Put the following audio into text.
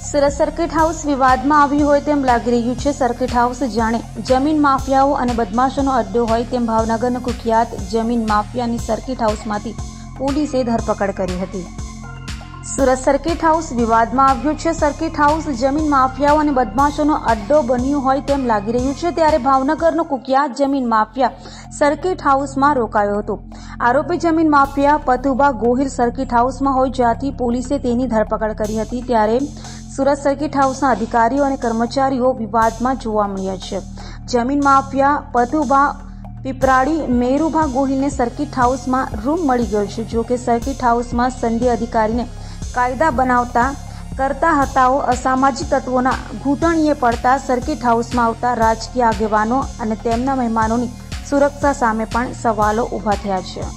Surat circuit house વિવાદમાં આવ્યું હોય તેમ લાગી રહ્યું છે. સર્કિટ હાઉસ જાણે જમીન માફિયાઓ અને બદમાશોનો અડ્ડો હોય તેમ ભાવનગરનો કુખ્યાત જમીન માફિયાની સર્કિટ હાઉસમાંથી પોલીસે ધરપકડ કરી હતી. સુરત સર્કિટ હાઉસ વિવાદમાં આવ્યું છે. સર્કિટ હાઉસ જમીન માફિયાઓ અને બદમાશોનો અડ્ડો બન્યું હોય તેમ લાગી રહ્યું છે. ત્યારે ભાવનગરનો કુખ્યાત જમીન માફિયા સર્કિટ હાઉસમાં રોકાયો હતો. આરોપી જમીન માફિયા પતુભા ગોહિલ સર્કિટ હાઉસમાં હોય જ્યાંથી પોલીસે તેની ધરપકડ કરી હતી. ત્યારે સુરત સર્કિટ હાઉસના અધિકારીઓ અને કર્મચારીઓ વિવાદમાં જોવા મળ્યા છે. જમીન માફિયા પતુભા પીપરાડી મેરુભા ગોહિલને સર્કિટ હાઉસમાં રૂમ મળી ગયો છે. જો કે સર્કિટ હાઉસમાં સંડે અધિકારીને કાયદા બનાવતા કરતા હતાઓ અસામાજિક તત્વોના ઘૂંટણીએ પડતા સર્કિટ હાઉસમાં આવતા રાજકીય આગેવાનો અને તેમના મહેમાનોની સુરક્ષા સામે પણ સવાલો ઊભા થયા છે.